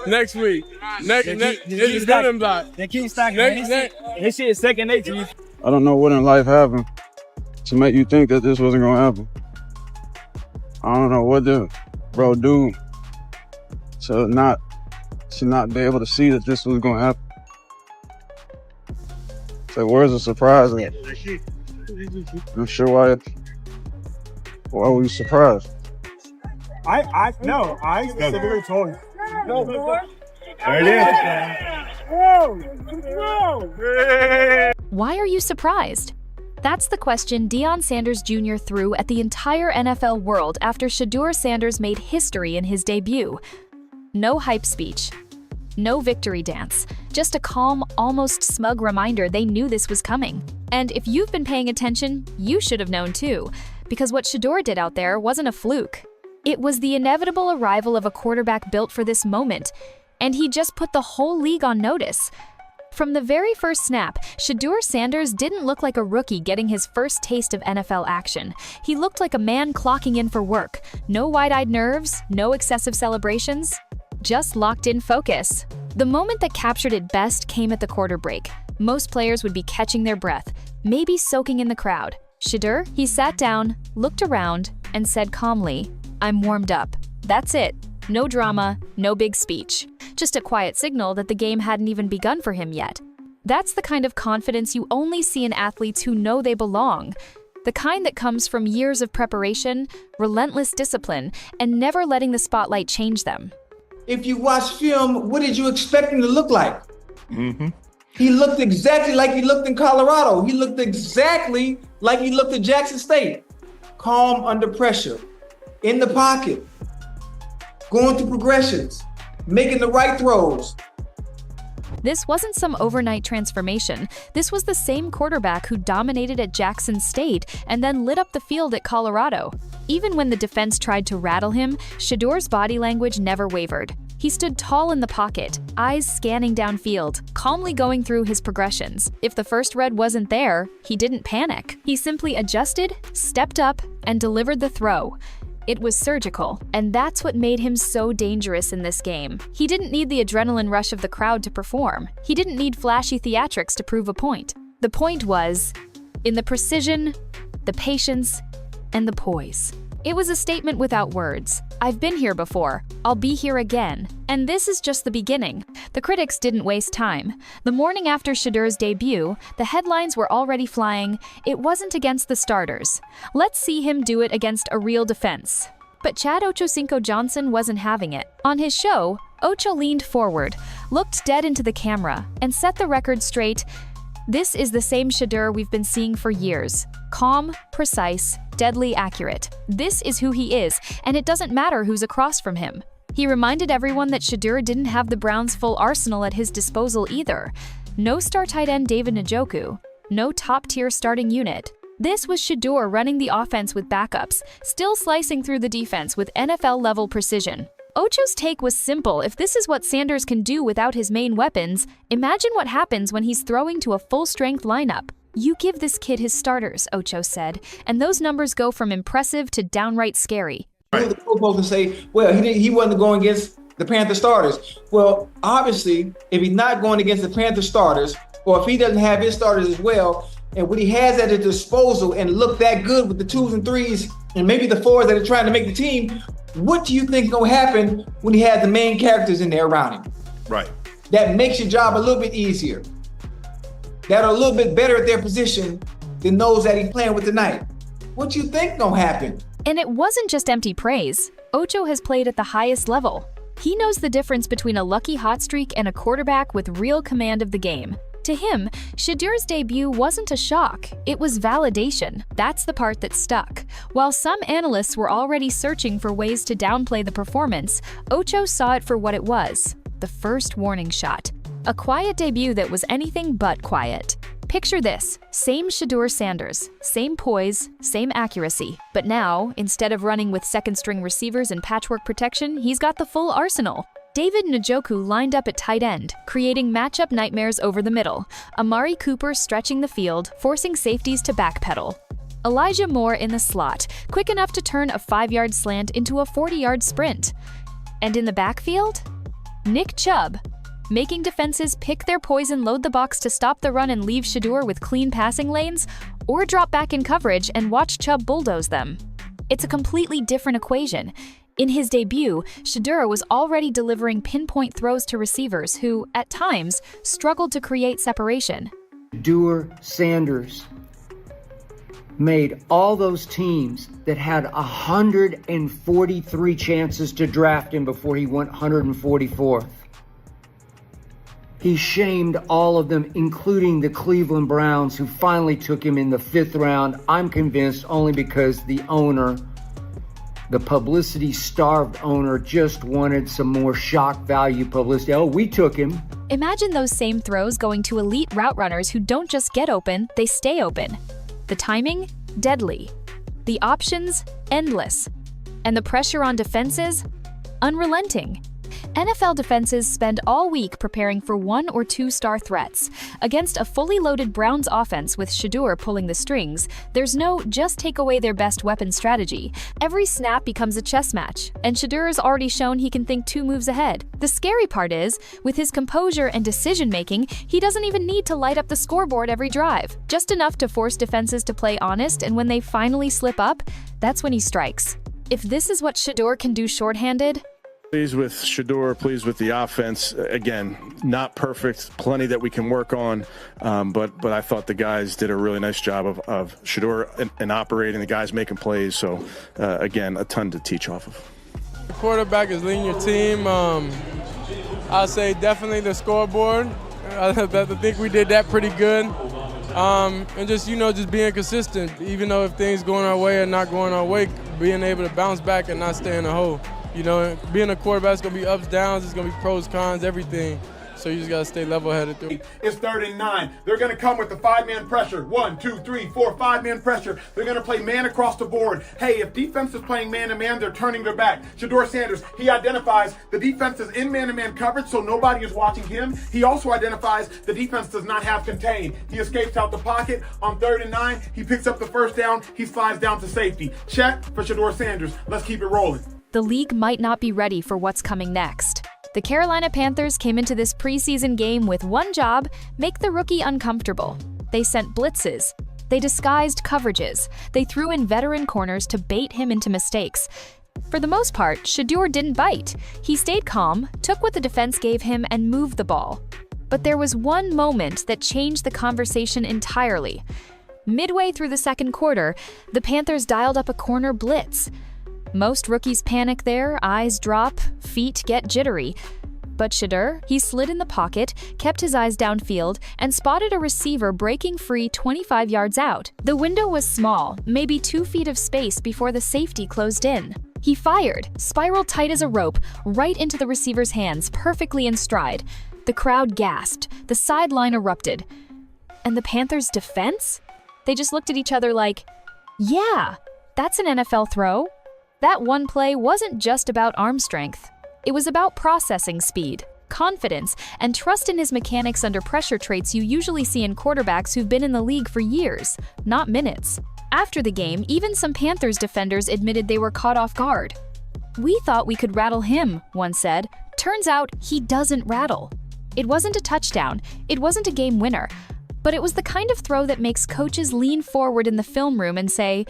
Next week. It's running block. They keep stacking. This shit is second nature. I don't know what in life happened to make you think that this wasn't gonna happen. I don't know what the bro do to not be able to see that this was gonna happen. So where's the surprise at? I'm sure why were you surprised? I specifically told you. There it is. Why are you surprised? That's the question Deion Sanders Jr. threw at the entire NFL world after Shedeur Sanders made history in his debut. No hype speech. No victory dance. Just a calm, almost smug reminder they knew this was coming. And if you've been paying attention, you should have known too, because what Shadur did out there wasn't a fluke. It was the inevitable arrival of a quarterback built for this moment, and he just put the whole league on notice. From the very first snap, Shedeur Sanders didn't look like a rookie getting his first taste of NFL action. He looked like a man clocking in for work. No wide-eyed nerves, no excessive celebrations, just locked-in focus. The moment that captured it best came at the quarter break. Most players would be catching their breath, maybe soaking in the crowd. Shedeur, he sat down, looked around, and said calmly, "I'm warmed up." That's it. No drama, no big speech. Just a quiet signal that the game hadn't even begun for him yet. That's the kind of confidence you only see in athletes who know they belong. The kind that comes from years of preparation, relentless discipline, and never letting the spotlight change them. If you watch film, what did you expect him to look like? He looked exactly like he looked in Colorado. He looked exactly like he looked at Jackson State. Calm under pressure, in the pocket, going through progressions, making the right throws. This wasn't some overnight transformation. This was the same quarterback who dominated at Jackson State and then lit up the field at Colorado. Even when the defense tried to rattle him, Shedeur's body language never wavered. He stood tall in the pocket, eyes scanning downfield, calmly going through his progressions. If the first read wasn't there, he didn't panic. He simply adjusted, stepped up, and delivered the throw. It was surgical, and that's what made him so dangerous in this game. He didn't need the adrenaline rush of the crowd to perform. He didn't need flashy theatrics to prove a point. The point was in the precision, the patience, and the poise. It was a statement without words. I've been here before. I'll be here again. And this is just the beginning. The critics didn't waste time. The morning after Shedeur's debut, the headlines were already flying. It wasn't against the starters. Let's see him do it against a real defense. But Chad Ochocinco Johnson wasn't having it. On his show, Ocho leaned forward, looked dead into the camera, and set the record straight. This is the same Shedeur we've been seeing for years. Calm, precise, deadly accurate. This is who he is, and it doesn't matter who's across from him. He reminded everyone that Shedeur didn't have the Browns' full arsenal at his disposal either. No star tight end David Njoku, no top-tier starting unit. This was Shedeur running the offense with backups, still slicing through the defense with NFL-level precision. Ocho's take was simple. If this is what Sanders can do without his main weapons, imagine what happens when he's throwing to a full-strength lineup. You give this kid his starters, Ocho said, and those numbers go from impressive to downright scary. The supposed to say, well, he wasn't going against the Panther starters. Well, obviously, if he's not going against the Panther starters, or if he doesn't have his starters as well, and what he has at his disposal and look that good with the 2s and 3s, and maybe the 4s that are trying to make the team, what do you think is going to happen when he has the main characters in there around him? Right. That makes your job a little bit easier. That are a little bit better at their position than those that he's playing with tonight. What do you think going to happen? And it wasn't just empty praise. Ocho has played at the highest level. He knows the difference between a lucky hot streak and a quarterback with real command of the game. To him, Shedeur's debut wasn't a shock, it was validation. That's the part that stuck. While some analysts were already searching for ways to downplay the performance, Ocho saw it for what it was, the first warning shot. A quiet debut that was anything but quiet. Picture this, same Shedeur Sanders, same poise, same accuracy. But now, instead of running with second-string receivers and patchwork protection, he's got the full arsenal. David Njoku lined up at tight end, creating matchup nightmares over the middle. Amari Cooper stretching the field, forcing safeties to backpedal. Elijah Moore in the slot, quick enough to turn a 5-yard slant into a 40-yard sprint. And in the backfield? Nick Chubb, making defenses pick their poison, load the box to stop the run and leave Shedeur with clean passing lanes, or drop back in coverage and watch Chubb bulldoze them. It's a completely different equation. In his debut, Shedeur was already delivering pinpoint throws to receivers who, at times, struggled to create separation. Shedeur Sanders made all those teams that had 143 chances to draft him before he went 144th. He shamed all of them, including the Cleveland Browns, who finally took him in the 5th round. I'm convinced only because the owner, the publicity-starved owner, just wanted some more shock value publicity. Oh, we took him. Imagine those same throws going to elite route runners who don't just get open, they stay open. The timing? Deadly. The options? Endless. And the pressure on defenses? Unrelenting. NFL defenses spend all week preparing for 1 or 2 star threats. Against a fully loaded Browns offense with Shedeur pulling the strings, there's no just take away their best weapon strategy. Every snap becomes a chess match, and Shedeur's already shown he can think 2 moves ahead. The scary part is, with his composure and decision-making, he doesn't even need to light up the scoreboard every drive. Just enough to force defenses to play honest, and when they finally slip up, that's when he strikes. If this is what Shedeur can do shorthanded, Pleased with Shadur, pleased with the offense. Again, not perfect, plenty that we can work on, but I thought the guys did a really nice job of Shadur and operating, the guys making plays. So, again, a ton to teach off of. The quarterback is leading your team. I'll say definitely the scoreboard. I think we did that pretty good. And just, just being consistent, even though if things going our way or not going our way, being able to bounce back and not stay in the hole. Being a quarterback is going to be ups, downs, it's going to be pros, cons, everything. So you just got to stay level-headed through. It's 3rd and 9. They're going to come with the 5-man pressure. 1, 2, 3, 4, 5-man pressure. They're going to play man across the board. Hey, if defense is playing man-to-man, they're turning their back. Shedeur Sanders, he identifies the defense is in man-to-man coverage, so nobody is watching him. He also identifies the defense does not have contain. He escapes out the pocket. On 3rd and 9, he picks up the 1st down. He slides down to safety. Check for Shedeur Sanders. Let's keep it rolling. the league might not be ready for what's coming next. The Carolina Panthers came into this preseason game with one job: make the rookie uncomfortable. They sent blitzes. They disguised coverages. They threw in veteran corners to bait him into mistakes. For the most part, Shadur didn't bite. He stayed calm, took what the defense gave him, and moved the ball. But there was one moment that changed the conversation entirely. Midway through the second quarter, the Panthers dialed up a corner blitz. Most rookies panic there, eyes drop, feet get jittery. But Shadur, he slid in the pocket, kept his eyes downfield, and spotted a receiver breaking free 25 yards out. The window was small, maybe 2 feet of space before the safety closed in. He fired, spiraled tight as a rope, right into the receiver's hands, perfectly in stride. The crowd gasped, the sideline erupted. And the Panthers' defense? They just looked at each other like, yeah, that's an NFL throw. That one play wasn't just about arm strength. It was about processing speed, confidence, and trust in his mechanics under pressure, traits you usually see in quarterbacks who've been in the league for years, not minutes. After the game, even some Panthers defenders admitted they were caught off guard. "We thought we could rattle him," one said. "Turns out he doesn't rattle." It wasn't a touchdown, it wasn't a game winner, but it was the kind of throw that makes coaches lean forward in the film room and say,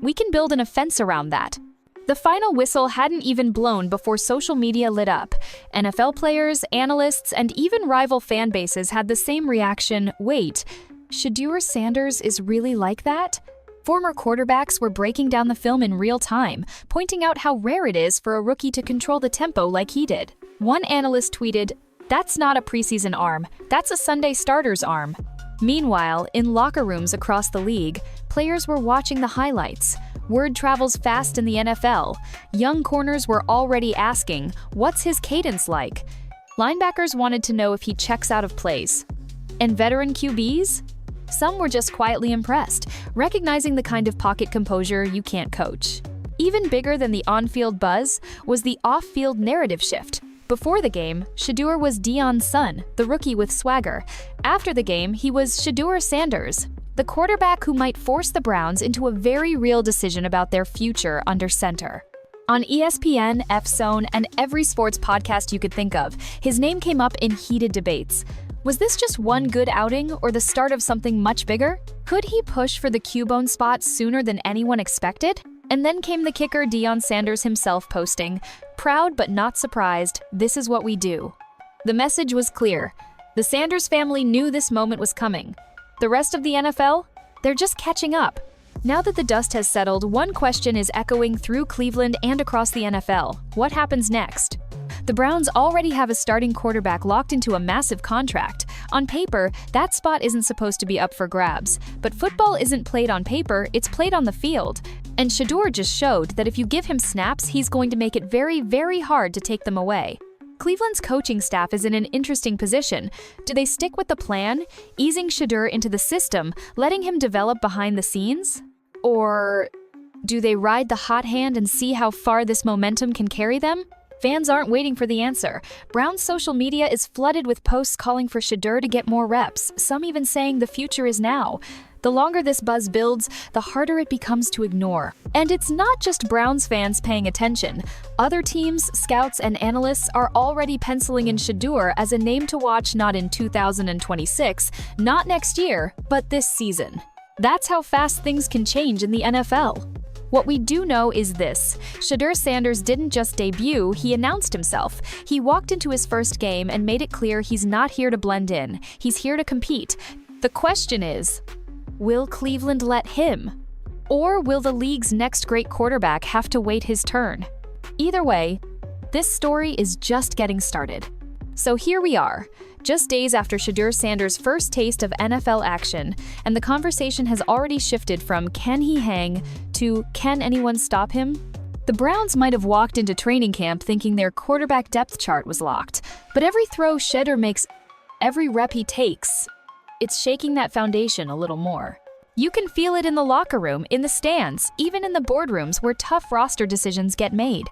"We can build an offense around that." The final whistle hadn't even blown before social media lit up. NFL players, analysts, and even rival fan bases had the same reaction: wait, Shedeur Sanders is really like that? Former quarterbacks were breaking down the film in real time, pointing out how rare it is for a rookie to control the tempo like he did. One analyst tweeted, "That's not a preseason arm, that's a Sunday starter's arm." Meanwhile, in locker rooms across the league, players were watching the highlights. Word travels fast in the NFL. Young corners were already asking, what's his cadence like? Linebackers wanted to know if he checks out of plays. And veteran QBs? Some were just quietly impressed, recognizing the kind of pocket composure you can't coach. Even bigger than the on-field buzz was the off-field narrative shift. Before the game, Shedeur was Deion's son, the rookie with swagger. After the game, he was Shedeur Sanders, the quarterback who might force the Browns into a very real decision about their future under center. On ESPN, F-Zone, and every sports podcast you could think of, his name came up in heated debates. Was this just one good outing or the start of something much bigger? Could he push for the Cubone spot sooner than anyone expected? And then came the kicker Deion Sanders himself posting, "Proud but not surprised, this is what we do." The message was clear. The Sanders family knew this moment was coming. The rest of the NFL? They're just catching up. Now that the dust has settled, one question is echoing through Cleveland and across the NFL. What happens next? The Browns already have a starting quarterback locked into a massive contract. On paper, that spot isn't supposed to be up for grabs. But football isn't played on paper, it's played on the field. And Shadur just showed that if you give him snaps, he's going to make it very, very hard to take them away. Cleveland's coaching staff is in an interesting position. Do they stick with the plan, easing Shadur into the system, letting him develop behind the scenes? Or do they ride the hot hand and see how far this momentum can carry them? Fans aren't waiting for the answer. Browns' social media is flooded with posts calling for Shadur to get more reps, some even saying the future is now. The longer this buzz builds, the harder it becomes to ignore. And it's not just Browns fans paying attention. Other teams, scouts, and analysts are already penciling in Shadur as a name to watch not in 2026, not next year, but this season. That's how fast things can change in the NFL. What we do know is this: Shedeur Sanders didn't just debut, he announced himself. He walked into his first game and made it clear he's not here to blend in. He's here to compete. The question is, will Cleveland let him? Or will the league's next great quarterback have to wait his turn? Either way, this story is just getting started. So here we are, just days after Shedeur Sanders' first taste of NFL action, and the conversation has already shifted from can he hang to can anyone stop him? The Browns might have walked into training camp thinking their quarterback depth chart was locked, but every throw Shedeur makes, every rep he takes, it's shaking that foundation a little more. You can feel it in the locker room, in the stands, even in the boardrooms where tough roster decisions get made.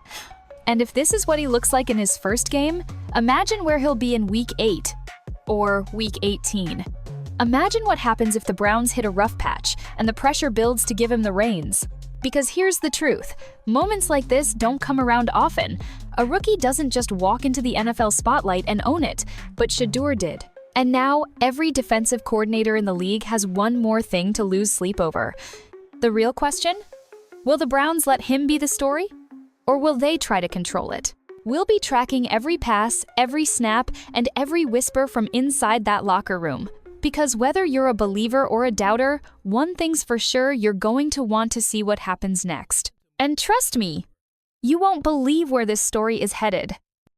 And if this is what he looks like in his first game, imagine where he'll be in Week 8 or Week 18. Imagine what happens if the Browns hit a rough patch and the pressure builds to give him the reins. Because here's the truth, moments like this don't come around often. A rookie doesn't just walk into the NFL spotlight and own it, but Shadur did. And now, every defensive coordinator in the league has one more thing to lose sleep over. The real question? Will the Browns let him be the story? Or will they try to control it? We'll be tracking every pass, every snap, and every whisper from inside that locker room. Because whether you're a believer or a doubter, one thing's for sure, you're going to want to see what happens next. And trust me, you won't believe where this story is headed.